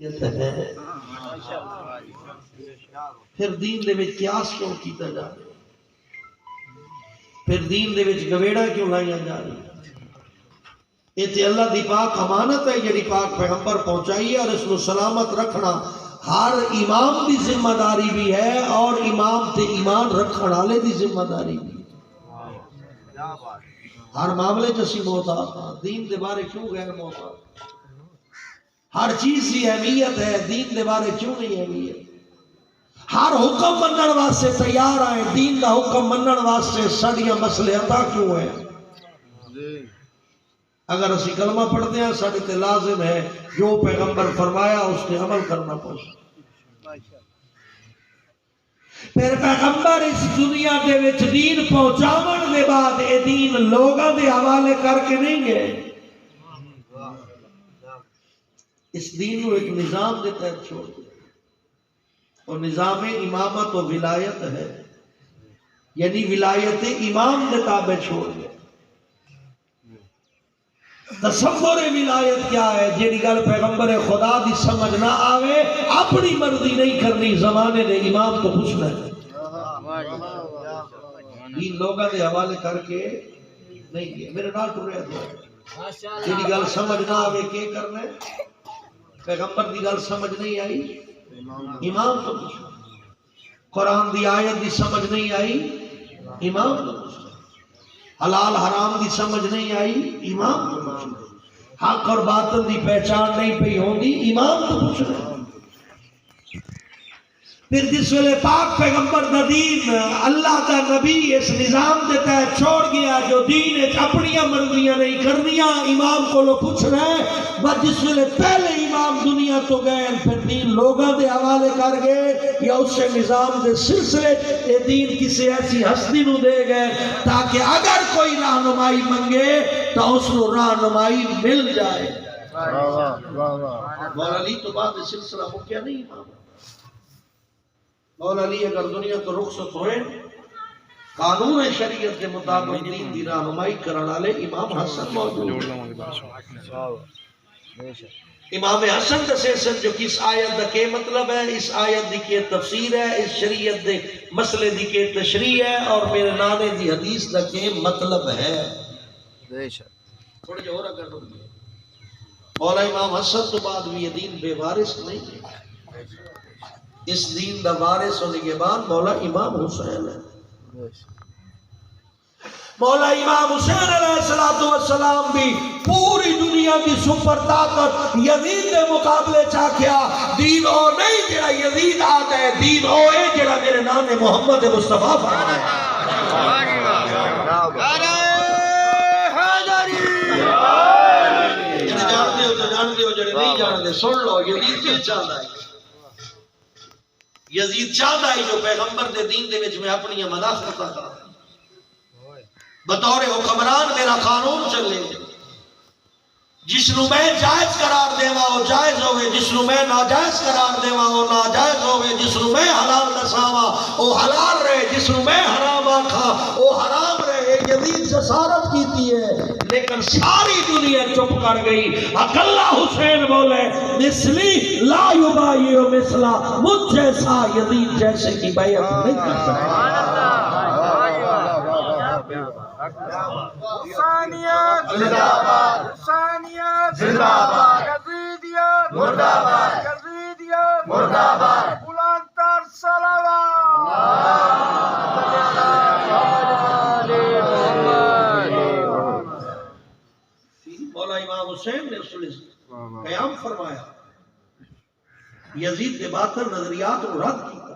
ہے پھر دین دے وچ قیاس کیوں کیتا جا رہا پھر دین دے وچ گویڑا کیوں لائیاں جا رہی یہ تے اللہ دی پاک امانت ہے جڑی پاک پیغمبر پہنچائی ہے اور اس کو سلامت رکھنا ہر امام دی ذمہ داری بھی ہے اور امام تے ایمان رکھن والے دی ذمہ داری بھی ہر معاملے چ محتاط ہاں دین دے بارے کیوں غیر محتاط ہر چیز کی اہمیت ہے دین دے بارے کیوں نہیں اہمیت ہر حکم منن واسطے تیار آئے دین دا حکم منن واسطے ساڈیاں مسئلے عطا کیوں ہے اگر اسی کلمہ پڑھتے ہیں ساڈے تے لازم ہے جو پیغمبر فرمایا اس نے عمل کرنا پڑے پھر پیغمبر اس دنیا دے وچ دین پہنچاون دے بعد اے دین لوگاں دے حوالے کر کے نہیں گئے اس دین کو ایک نظام کے تحت چھوڑ دیا اور نظام امامت و ولایت ہے یعنی ولایت امام کے تابع چھوڑ دیا تصور ولایت کیا ہے جیڑی گل پیغمبر خدا دی سمجھ نہ آوے اپنی مرضی نہیں کرنی زمانے دے امام کو پوچھنا ہے دین لوگوں کے حوالے کر کے نہیں گئے میرے نال ٹریا جیڑی گل سمجھ نہ آوے کی کرنا ہے پیغمبر دی گل سمجھ نہیں آئی امام تو پوچھو قرآن دی آیت دی سمجھ نہیں آئی امام تو پوچھو حلال حرام دی سمجھ نہیں آئی امام تو پوچھو حق اور باطل دی پہچان نہیں پئی ہوندی امام تو پوچھو پھر جس ویلے پاک پیغمبر دا دین اللہ دا نبی اس نظام دے تحت چھوڑ گیا جو دین اپنی مرضیاں نہیں کرنیاں امام کو لو پوچھ رہے ہیں بس جس ویلے پہلے امام دنیا تو گئے پھر دین لوگوں دے حوالے کر گئے یا اس سے نظام دے سلسلے یہ دین کسی ایسی ہستی نو دے گئے تاکہ اگر کوئی رہنمائی منگے تو اس کو رہنمائی مل جائے مولا علی تو بعد سلسلہ مکیا نہیں امام مولا علی اگر دنیا تو رخصت ہوئے قانون شریعت کے مطابق دین دی رہنمائی کرنے والے امام حسن موجود امام حسن دا سیسن جو کس آیت دا کے مطلب ہے اس آیت دی کے تفسیر ہے اس شریعت دے مسئلے دی کے تشریح ہے اور میرے نانے دی حدیث دا کے مطلب ہے تھوڑے جو اور اگر مولا امام حسن تو بعد بھی یہ دین بے وارث نہیں ہے اس دین دا وارث ہونے کے بعد مولا امام حسین ہے مولا امام حسین علیہ السلام بھی پوری دنیا کی سپر طاقت یزید کے مقابلے چاکیا دین او نہیں جڑا یزید آتا ہے دین او ہے جڑا میرے نام محمد مصطفیٰ فرمایا جانتے ہو جڑے نہیں جانتے سن لو یزید کیا چاہتا ہے یزید چاہتا ہے جو پیغمبر دے دین دے وچ میں اپنی مداخلت کرتا بطور حکمران میرا قانون چلے جس نو میں جائز قرار دیوا وہ جائز ہوئے جس نو میں ناجائز قرار دیوا وہ ناجائز ہوئے جس نو میں حلال دساوا وہ حلال رہے جس نو میں حرام آکھا وہ حرام رہے یزید جسارت کیتی ہے لیکن ساری دنیا چپ کر گئی اکلا حسین بولے مثلی لا یبایع مثلا مجھ جیسا یزید جیسے کی بیعت نہیں کر سکتا حسینیت زندہ باد حسینیت زندہ باد یزیدیت مردہ باد یزیدیت مردہ باد بلند تر صلوات مولا امام حسین نے قیام فرمایا یزید کے باطل نظریات کو رد کیتا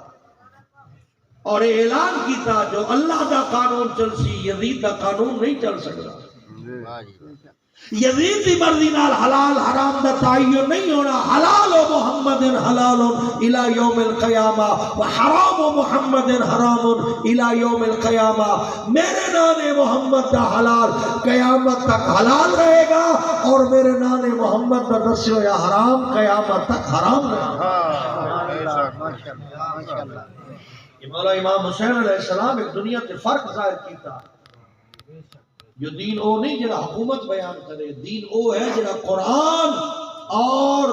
اور اعلان کیتا جو اللہ دا قانون چل سی یزید دا قانون نہیں چل سکتا یزید دی مرضی نال حلال حرام دا تعین نہیں ہونا حلال و محمد حلال الى یوم القیامہ و حرام و محمد حرام الى یوم القیامہ میرے نام محمد دا حلال قیامت تک حلال رہے گا اور میرے نام محمد دا دسیو یا حرام قیامت تک حرام رہے گا مولا امام حسین علیہ السلام ایک دنیا کے فرق ظاہر کیتا جو دین او نہیں جڑا حکومت بیان کرے دین او ہے جڑا قرآن اور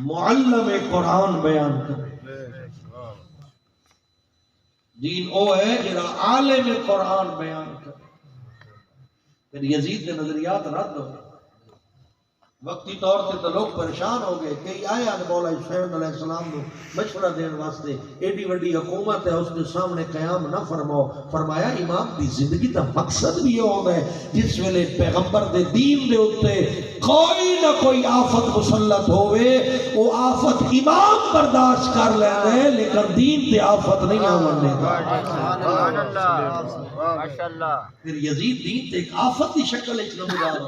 معلم قرآن بیان کرے. دین او ہے جڑا عالم قرآن بیان کرے. پھر یزید کے نظریات رد ہو. وقتی طور سے تو لوگ پریشان ہو گئے. کئی آئے آج مولا حسین علیہ السلام کو مشورہ دین واسطے. ایڈی وڈی حکومت ہے, اس کے سامنے قیام نہ فرماؤ. فرمایا امام دی زندگی دا مقصد بھی ہوتا ہے جس ویلے پیغمبر دے دین دے اوتے کوئی نہ کوئی آفت مسلط ہوئے, وہ آفت امام برداشت کر لے لیکن دین تے آفت نہیں آنے گا. پھر یزید دین تے ایک آفت کی شکل ایک نمودار ہو.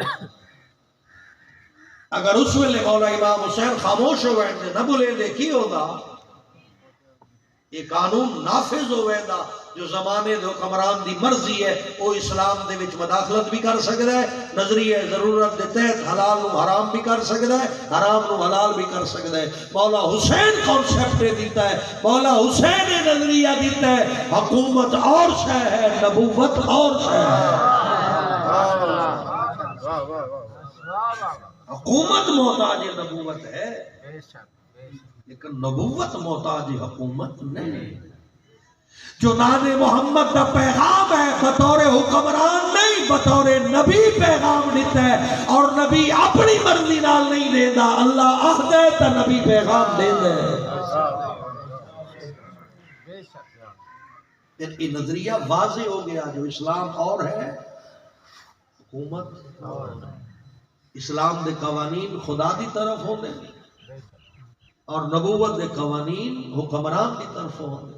اگر اس ویلے مولا امام حسین خاموش ہو گئے نہ بولے دے کی ہوگا, یہ قانون نافذ ہو گئے دا جو زمانے دے حکمران دی مرضی ہے وہ اسلام دے وچ مداخلت بھی کر سکتا ہے, نظریہ ضرورت دے تحت حلال نو حرام بھی کر سکتا ہے, حرام نو حلال بھی کر سکتا ہے. مولا حسین کانسیپٹ دیتا ہے, مولا حسین نظریہ دیتا ہے حکومت اور شے ہے, نبوت اور شے ہے. حکومت محتاج نبوت ہے لیکن نبوت محتاج حکومت نہیں. جو نان محمد کا پیغام ہے بطور حکمران نہیں بطور نبی پیغام دیتا ہے, اور نبی اپنی مرضی نال نہیں دیتا, اللہ عہد ہے تو نبی پیغام دیتا ہے. یہ نظریہ واضح ہو گیا جو اسلام اور ہے حکومت اور ہے. اسلام دے قوانین خدا دی طرف ہوندے اور نبوت دے قوانین حکمران دی طرف ہوندے.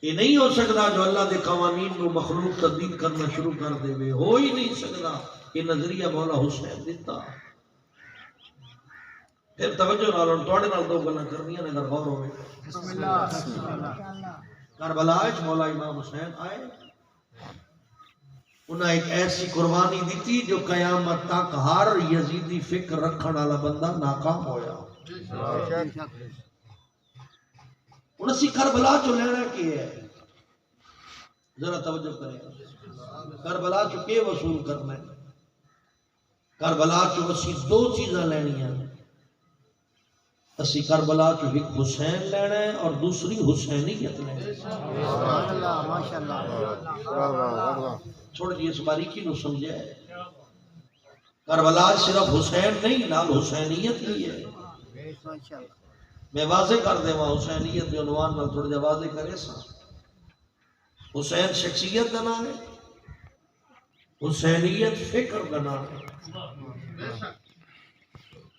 یہ نہیں ہو سکتا جو اللہ دے قوانین کو مخلوق تبدیل کرنا شروع کر دے, ہو ہی نہیں سکتا. یہ نظریہ مولا حسین دیتا. پھر توجہ نال تواڈے نال دو گلاں کرنیاں نے اگر غور ہوے. کربلا وچ مولا امام حسین آئے, انہیں ایک ایسی قربانی دیتی جو قیامت تک ہر یزیدی فکر رکھنے والا بندہ ناکام ہویا. انہیں اسی کربلا چو لینا کی ہے, ذرا توجہ کریں. کربلا چو کے وصول کرنا ہے؟ کربلا چو اسی دو چیزاں لینی ہیں. اسی کربلا چو ایک حسین لینا ہے اور دوسری حسینیت لینا ہے. چھوڑ جی اس باریکی نو سمجھے. کربلا صرف حسین نہیں نال حسینیت بھی ہے. میں واضح کر دے وہاں حسینیت کے عنوان میں تھوڑا جا واضح کرے سا. حسین شخصیت کا نام ہے, حسینیت فکر کا نام ہے.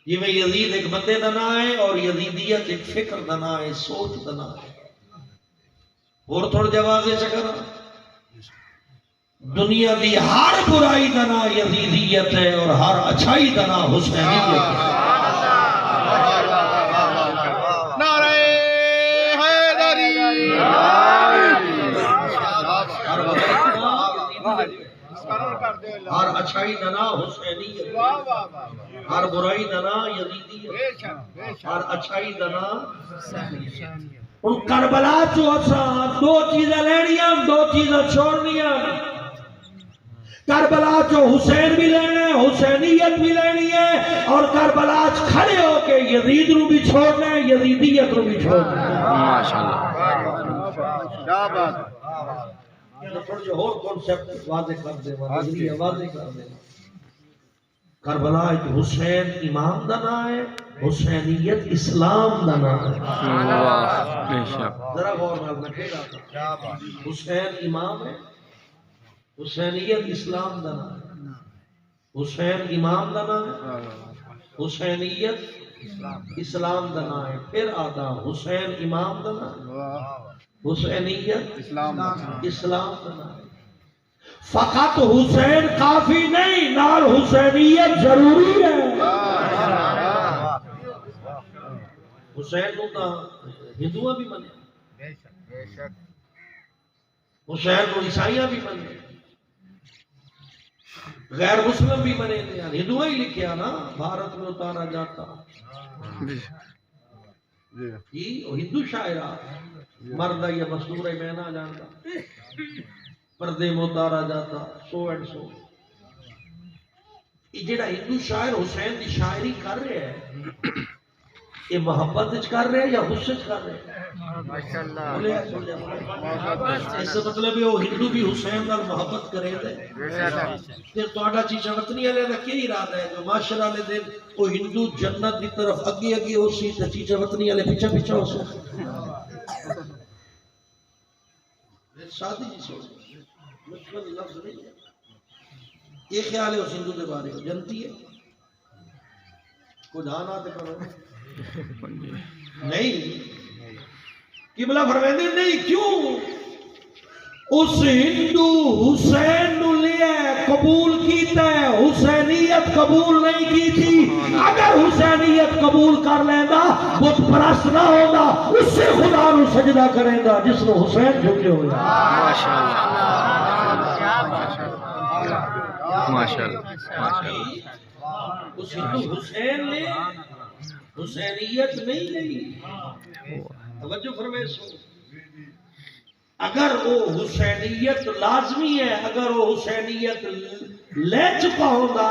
یہ میں یزید ایک بندے کا نام ہے اور یزیدیت ایک فکر کا نام ہے, سوچ کا نام ہے. اور تھوڑا جا واضح چکر دنیا دی ہر برائی کا نام یزیدیت ہے اور ہر اچھائی کا نام حسینیت ہے. ہر اچھائی کا نام حسینیت, ہر برائی کا نام یزیدیت, ہر اچھائی کا نام. ان کربلا چو اساں دو چیزیں لینیاں دو چیزیں چھوڑنیاں. کربلا چو حسین بھی لینا ہے, حسینیت بھی لینی ہے, اور کربلا چ کھڑے ہو کے یزید نو بھی چھوڑنا ہے, یزیدیت نو بھی چھوڑنا ہے. ماشاءاللہ کیا بات. تھوڑا جو اور کانسیپٹ واضح کر دے, واضح کر دے. کربلا ایک حسین امام دا نام ہے, حسینیت اسلام دا نام ہے. ذرا غور نال رکھے گا. حسین امام ہے, حسینیت اسلام دا نام ہے. حسین امام دا نام ہے, حسینیت اسلام دا نام ہے. پھر آتا حسین امام دا نام ہے, حسینیت اسلام دا نام ہے. فقط حسین کافی نہیں, نال حسینیت ضروری ہے. حسین کو تو ہندوؤں بھی منے, حسین کو عیسائیاں بھی منے, غیر مسلم بھی منے. ہندوؤں ہی لکھیا نا بھارت میں اتارا جاتا. یہ ہندو شاعرہ مرد یا مستور ہے, میں نہ جانتا. پردے میں اتارا جاتا سو اینڈ سو. یہ جڑا ہندو شاعر حسین دی شاعری کر رہے ہیں یہ محبت کر رہے ہیں یا غصے کر رہے ہیں؟ اس سے مطلب ہے وہ ہندو بھی حسین نال محبت کرے دے پھر تہاڈا چیچا وطنی والے دا کیا ارادہ ہے جو معاشر والے دن وہ ہندو جنت دی طرف اگے اگے ہو سی تے چیچا وطنی والے پیچھے پیچھے ہو سی شادی جی سوچ مشکل لفظ نہیں ہے یہ خیال ہے اس ہندو کے بارے میں جنتی ہے کچھ آنا تے کرو نہیں قبلہ فرمائندے نہیں کیوں اس ہندو حسین نو لیا قبول کیتا ہے حسینیت قبول نہیں کی تھی اگر حسینیت قبول کر لینا بت پرست نہ ہوگا اس سے خدا نو سجدہ کرے گا جس نو حسین جھکے ہوئے ماشاءاللہ اس ہندو حسین نے حسینیت نہیں لئی توجہ فرمائے سو اگر وہ حسینیت لازمی ہے اگر وہ حسینیت لے چکا ہوگا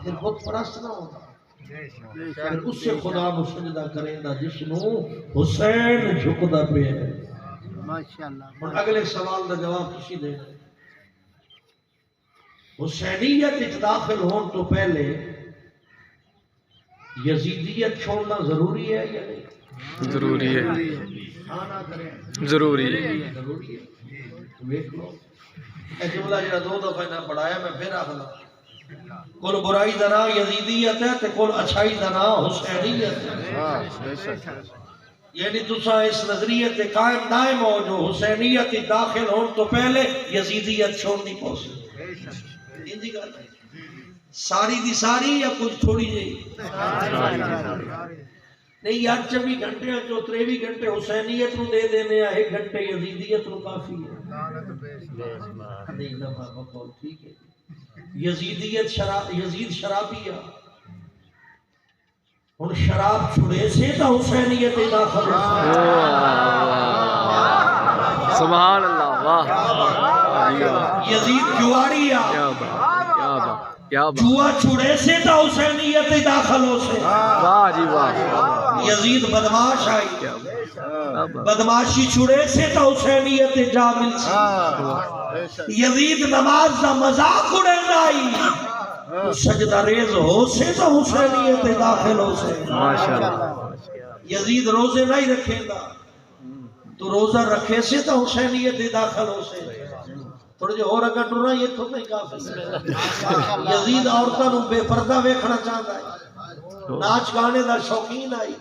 پھر بت پرست نہ ہوگا پھر اس سے خدا نو سجدہ کرے گا جس نو حسین جھکدا پہ ہے ماشاءاللہ اور اگلے سوال کا جواب کسی دے حسینیت داخل ہون تو پہلے یزیدیت چھوڑنا ضروری ہے یا نہیں؟ ضروری ہے آنا کریں ضروری ہے ضروری ہے دیکھ لو اے جملہ جڑا دو دفعہ نہ پڑھایا میں پھر آخلا کل برائی دا نام یزیدیت ہے تے کل اچھائی دا نام حسینیت ہے یعنی تسا اس نظریے تے قائم دائم ہو جو حسینیت داخل ہون تو پہلے یزیدیت چھوڑنی پوسی ہندی گل ہے ساری دی ساری یا کچھ تھوڑی جی نہیں یار 24 گھنٹے جو 23 گھنٹے حسینیت نو دے دینے 1 گھنٹے یزیدیت نو کافی ہے نہیں نہ بابا قول ٹھیک ہے یزیدیت یزید شرابی ہے ہن شراب چھڑے سے تا حسینیت داخل سبحان اللہ واہ یزید جواری ہے کیا بات جوا چھڑے سے تا حسینیت داخل ہو سے واہ جی واہ یزید بدماش آئی بدماشی چھڑے سے تا حسینیت جا مل سے یزید نماز دا مذاق اڑے نائی سجدہ ریز ہو سے تا حسینیت داخل ہو سے ماشاءاللہ یزید روزے نہیں رکھے گا تو روزہ رکھے سے تا حسینیت داخل ہو سے تھوڑے جو اور اگر ٹورا یہ تو نہیں کافی یزید عورتوں نو بے پردہ ویکھنا چاہتا ہے ناچ گانے دا شوقین آئی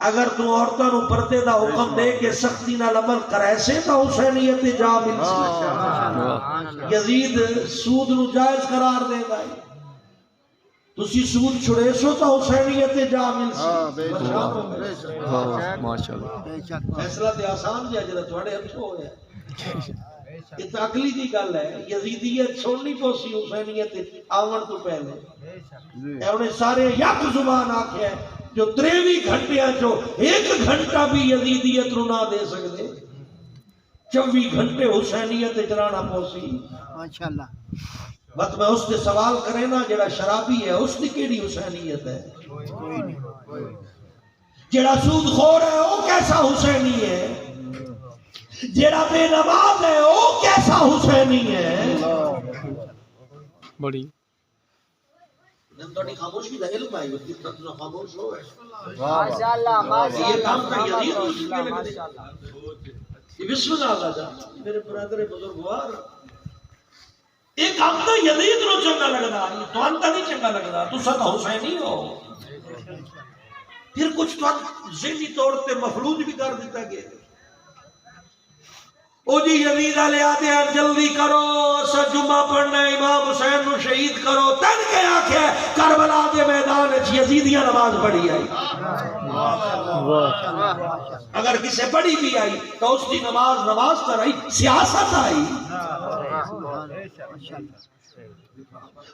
اگر تو عورتوں نو پردے دا حکم دے کے سختی نال عمل کرے سے تا حسینیت جا مل سی یزید سود نو جائز قرار دے گا تسی سود چھڑے سو تا حسینیت جا مل سی ماشاءاللہ فیصلہ تے آسان جا جڑا تھوڑے ہتھوں ہویا یہ تو اگلی دی گل ہے یزیدیت چھوڑنی پوسی حسینیت آون تو پہلے انہیں سارے یک زبان آکھے جو 23 گھنٹے جو 1 گھنٹہ بھی یزیدیت رو نہ دے سکتے 24 گھنٹے حسینیت چلانا پوسی ماشاءاللہ بات میں اس سے سوال کرے نا جڑا شرابی ہے اس کی کیڑی حسینیت ہے جڑا سود خور ہے وہ کیسا حسینی ہے جڑا بے نماز ہے وہ کیسا حسینی ہے بڑی نندوڑی خاموشی دا علم آئی ہوتی تک خاموش ہو ہے ماشاءاللہ یہ کام کا یزید ہو چکے لگتے یہ بسم اللہ اللہ جا میرے برادر بزرگوار یہ کام کا یزید نو چنگا لگدا یہ تو انتا نہیں چنگا لگدا تو سب حسینی ہو پھر کچھ تو ذہنی طور پہ مفلوج بھی کر دیتا گیا او جی یزید علیہ آتے ہیں جلدی کرو سا جمعہ پڑھنا ہے امام حسین نو شہید کرو تن کے آکھے کربلا دے میدان یزیدیاں نماز پڑھی آئی اگر کسے پڑھی بھی آئی تو اس کی نماز کر آئی سیاست آئی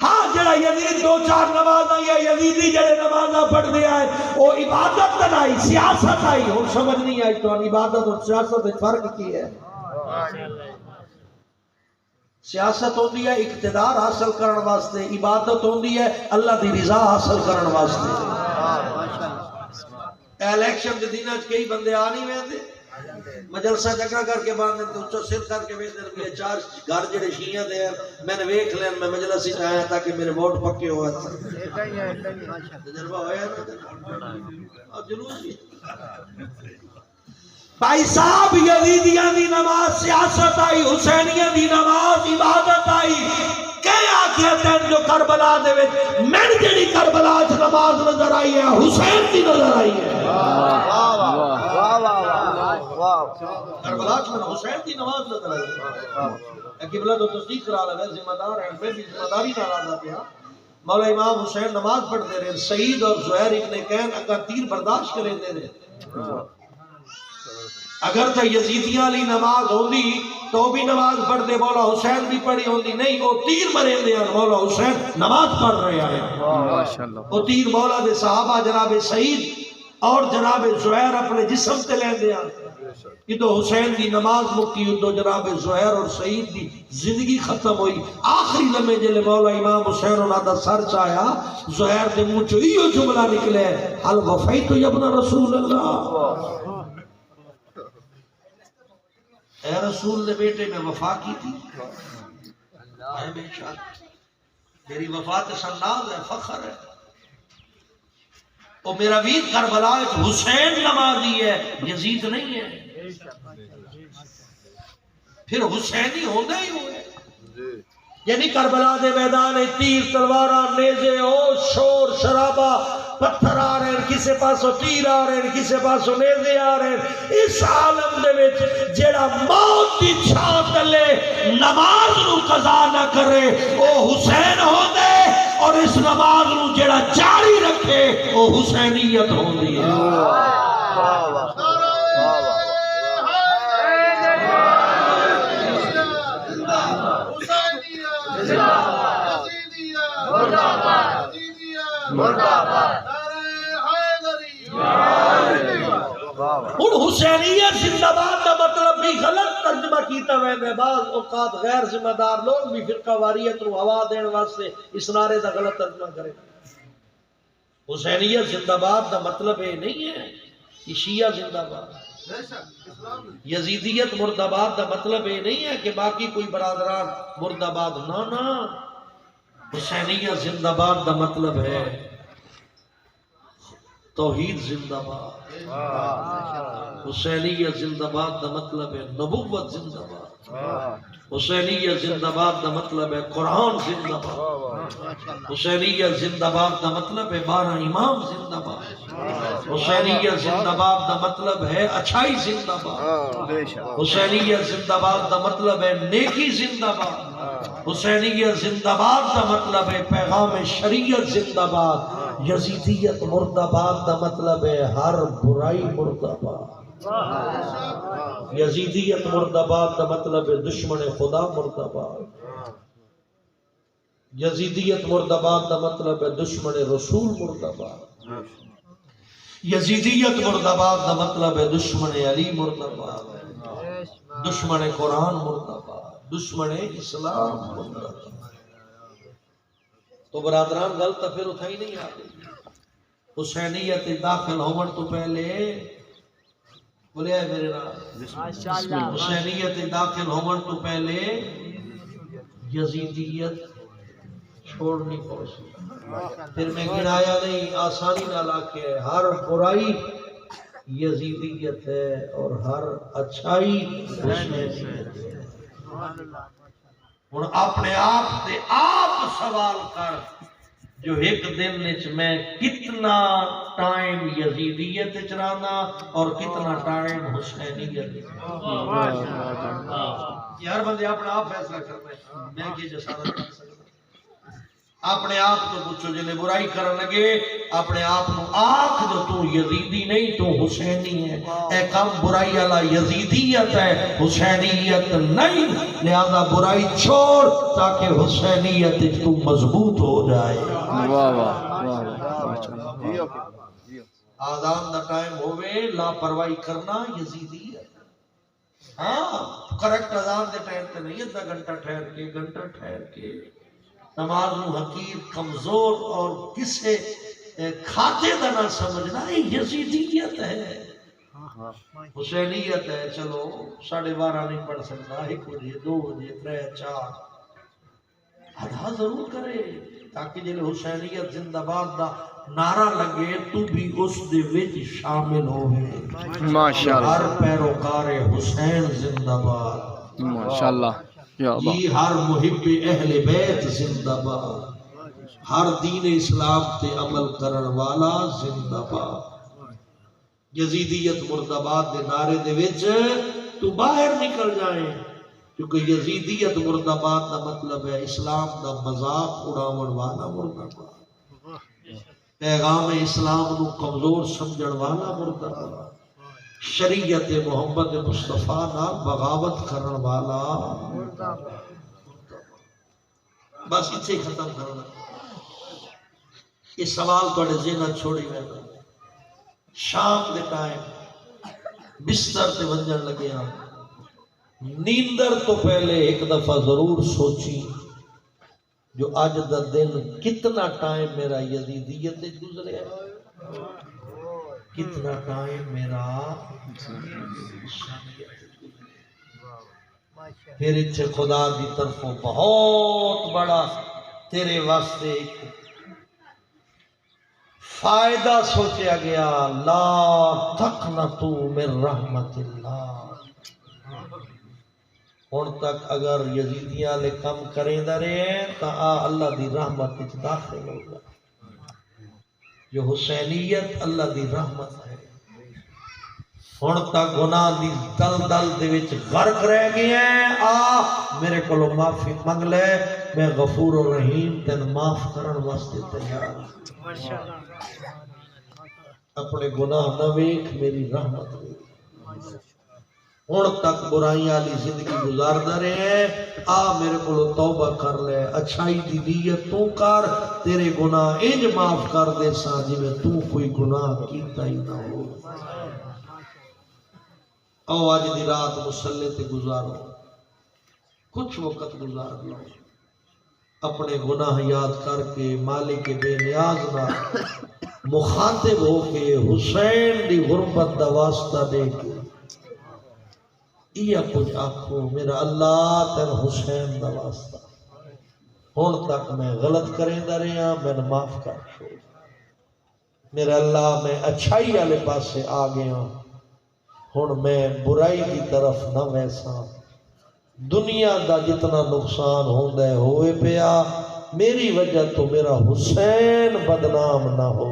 ہاں جڑا یزید 2-4 نماز آئی ہے یزیدی جڑے نمازہ پڑھ دے آئے وہ عبادت تن آئی سیاست آئی اور سمجھ نہیں آئی تو عبادت اور سیاست فرق کی ہے سیاست ہوندی ہے اقتدار حاصل کرن واسطے، عبادت ہوندی ہے اللہ دی رضا حاصل کرن واسطے۔ الیکشن دے دناں وچ کئی بندے آ نہیں ویندے، مجلسہ جگہ کر کے باندھ دے اچھا سر کر کے ویندے کہ چار گھر جڑے شیعہ دے ہیں میں نے ویکھ لین میں مجلس وچ آیا تاکہ میرے ووٹ پکے ہو تجربہ ہویا نا جلوس بھی۔ بھائی صاحب یزیدیاں دی نماز سیاست آئی، حسینیاں دی نماز عبادت آئی، کئی آکھیا تین جو کربلا دے وچ میں جڑی کربلا وچ نماز نظر آئی ہے حسین دی نظر آئی ہے۔ کربلا وچ میں حسین دی نماز نظر آئی ہے۔ قبلہ تو تصدیق کرا لگا ذمہ دار ہیں، میں بھی ذمہ داری نہ لانا پیا۔ مولا امام حسین نماز پڑھتے رہے، سعید اور زہیر ابن کین اگر تیر برداشت کریں دے رہے، اگر تو یزیدیاں لی نماز ہوندی تو بھی نماز پڑھ دے، مولا حسین بھی پڑھی ہوندی، نہیں وہ تیر مرے دے ہیں، مولا حسین نماز پڑھ رہے ہیں۔ وہ تیر مولا دے صحابہ جناب سعید اور جناب زہیر اپنے جسم تے لین دے ہیں، ادو حسین دی نماز مکی، ادو جناب زہیر اور سعید دی زندگی ختم ہوئی۔ آخری لمحے جلے مولا امام حسین انہاں دا سر چایا، زہیر دے منہ چوں ایو جملہ نکلے، حل وفیت یا ابن رسول اللہ، اے رسول نے بیٹے میں وفا کی تھی، اے بے شک میری وفات سناز ہے، فخر ہے۔ اور میرا ویر کربلا حسین نمازی ہے، یزید نہیں ہے، پھر حسینی ہوندے ہی ہوئے۔ یعنی کربلا دے میدان تیر تلواراں نیزے او شور شرابہ، پتھر آ رہے ہیں، کسے پاسوں تیر آ رہے ہیں، کسے پاسوں نیزے آ رہے ہیں، اس عالم دے وچ جیڑا موت دی چھاں تلے نماز نو قضا نہ کرے او حسین ہوندے، اور اس نماز نو جیڑا جاری رکھے او حسینیت ہوندی ہے۔ اور حسینیت زندہ باد کا مطلب بھی غلط ترجمہ کیتا ہوئے میں، بعض اوقات غیر ذمہ دار لوگ بھی فرقہ واریت رو ہوا دین واسطے اس نعرے دا غلط ترجمہ کریں۔ حسینیت زندہ باد کا مطلب یہ نہیں ہے کہ شیعہ زندہ باد، یزیدیت مرد آباد کا مطلب یہ نہیں ہے کہ باقی کوئی برادران مرد آباد، نہ حسینیت زندہ باد کا مطلب ہے توحید زندہ باد، حسینیت زندہ باد کا مطلب ہے نبوت زندہ باد، حسینیت زندہ باد کا مطلب ہے قرآن زندہ باد، حسینیت زندہ باد کا مطلب ہے 12 امام زندہ باد، حسینیت زندہ باد کا مطلب ہے اچھائی زندہ باد، حسینیت زندہ باد کا مطلب ہے نیکی زندہ باد، حسینیت زندہ باد کا مطلب ہے پیغام شریعت زندہ باد، یزیدیت مرد آباد کا مطلب ہے ہر برائی مرد آباد، یزیدیت مرد آباد کا مطلب ہے دشمن خدا مرد آباد، یزیدیت مرد آباد کا مطلب ہے دشمن رسول مرد آباد، یزیدیت مرد آباد کا مطلب ہے دشمن علی مرد آباد، دشمن قرآن مرد آباد، دشمن اسلام مرد آباد۔ تو برادران گل تو پھر اٹھائی نہیں آتی، حسینیت داخل ہونے تو پہلے بولے ہے میرے نام، حسینیت داخل ہونے تو پہلے یزیدیت چھوڑنی پڑی، پھر میں گنایا نہیں، آسانی نہ لاکے ہر برائی یزیدیت ہے اور ہر اچھائی حسینیت ہے۔ اور اپنے آپ سے آپ سوال کر جو ایک دن میں کتنا ٹائم یزیدیت چرانا اور کتنا ٹائم حسینیت، یار بندے اپنا آپ فیصلہ کرنا ہے، میں کی جسارت کر سکتا اپنے آپ کو پوچھو جنہیں برائی کرنے لگے اپنے آپ کو آنکھ جو تو یزیدی نہیں تو حسینی ہے، اے کم برائی اللہ یزیدیت ہے حسینیت نہیں، لہذا برائی چھوڑ تاکہ حسینیت تو مضبوط ہو جائے۔ آذان دا ٹائم ہوئے لاپرواہی کرنا یزیدیت، ہاں کریکٹ اذان دے ٹائم تے نہیں، ادھا گھنٹہ ٹھہر کے، گھنٹہ ٹھہر کے نماز نو حقیر کمزور اور کسے کھاتے دا نہ سمجھنا، یہ یزیدیت ہے، حسینیت ہے۔ چلو 12:30 نہیں پڑھ سکتا، 1 بجے 2 بجے 3 4 ادا ضرور کرے، تاکہ جب حسینیت زندہ باد دا نعرہ لگے تو بھی اس دے وچ شامل ہوئے۔ ماشاءاللہ ہر پیروکار حسین زندہ باد، ماشاءاللہ یا با یہ ہر محب اہل بیت زندہ باد، ہر دین اسلام تے عمل کرن والا زندہ باد۔ یزیدیت مرد آباد دے نعرے دے وچ تو باہر نکل جائیں، کیونکہ یزیدیت مرد آباد دا مطلب ہے اسلام دا مذاق اڑاون والا مرد آباد، پیغام اسلام نو کمزور سمجھن والا مرد آباد، شریعت محمد مصطفیٰ نال بغاوت کرن والا مرد آباد۔ بس اتنے ختم کرنا، یہ سوال تھوڑے ذہن چھوڑی میں شام دے ٹائم بستر تے ونجن لگیا، نیندر تو پہلے ایک دفعہ ضرور سوچی جو آج دا دن کتنا ٹائم میرا یزیدیت گزرے، کتنا ٹائم میرا، پھر اتنے خدا دی طرفوں بہت بڑا تیرے واسطے ایک فائدہ سوچیا گیا، لا تقنطوا من رحمت اللہ۔ ہن تک اگر یزیدیاں لے کم کریں دا رہے تا اللہ دی رحمت وچ داخل ہوگا، جو حسینیت اللہ دی رحمت ہے۔ ہن تک گناہ دی دلدل دے وچ غرق رہ گئے ہیں، میرے کولو معافی منگ لے، میں غفور و رحیم تین معاف کرن واسطے تیار ہوں۔ اپنے گناہ نہ ویکھ، میری رحمت ویکھ۔ ہن تک برائیاں والی زندگی گزاردا رہے ہیں، میرے کولو توبہ کر لے، اچھائی دی نیت تو کر، تیرے گناہ انج معاف کر دے سا جویں تو کوئی گناہ کیتا ہی نہ ہو۔ او آج دی رات مصلی تے گزارو، کچھ وقت گزار لو، اپنے گناہ یاد کر کے مالک بے نیاز نہ مخاطب ہو کے حسین دی غربت دا واسطہ دے کے یہ کچھ آکھو، میرا اللہ تین حسین دا واسطہ، ہن تک میں غلط کریں دا رہا، میں نے معاف کر چھوڑ، میرا اللہ میں اچھائی والے پاسے آ گیا، ہن میں برائی کی طرف نہ ویسا، دنیا دا جتنا نقصان ہوندہ ہے ہوئے پیا، میری وجہ تو میرا حسین بدنام نہ ہو۔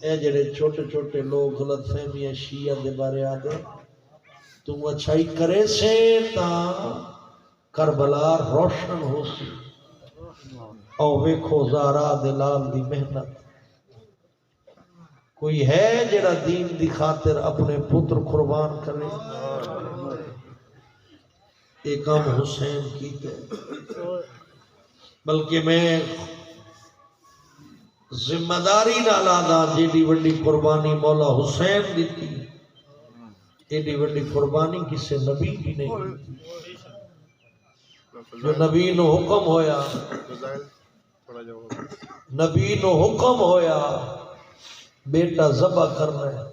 اے جڑے چھوٹے چھوٹے لوگ غلط فہمیاں شیعہ دے بارے آدھے، تو اچھائی کرے سے تا کربلا روشن ہو سی، او ویکھو زہرا دلال دی محنت، کوئی ہے جڑا دین دی خاطر اپنے پتر قربان کرے، ایک کام حسین کیتے، بلکہ میں ذمہ داری نہ لادا، جیڑی وڈی قربانی مولا حسین دیتی، ایڈی وڈی قربانی کسے نبی بھی نہیں، جو نبی نو حکم ہویا، نبی نو حکم ہویا بیٹا ذبح کرنا ہے،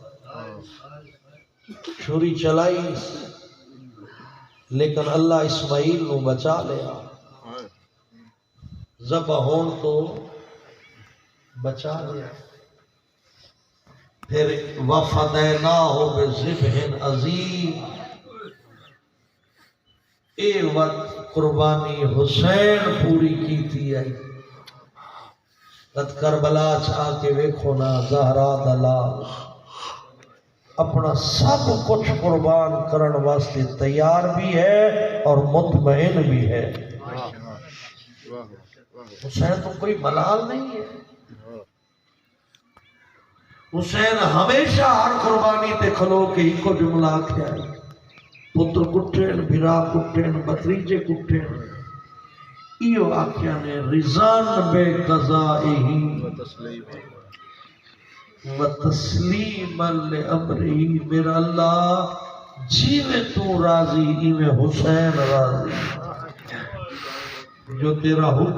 چھری چلائی، لیکن اللہ اسماعیل نو بچا لیا، ذبح ہون تو بچا لیا، پھر وفدیناہ بذبح عظیم، اے وقت قربانی حسین پوری کی تھی آئی، قد کربلا چاہ کے ویکھو نا زہرا دلال اپنا سب کچھ قربان کرن واسطے تیار بھی ہے اور مطمئن بھی ہے۔ حسین تو کوئی ملال نہیں ہے، حسین ہمیشہ ہر قربانی تے کھلو کے ہی کو جملہ کیا ہے، پتر کٹھن، بھرا کٹھن، بتریجے کٹھن، ایو آکھیا نے رضان بے قضائی، وتسلیما لامری، میرا اللہ جیویں تو راضی ایویں حسین راضی، جو تیرا حکم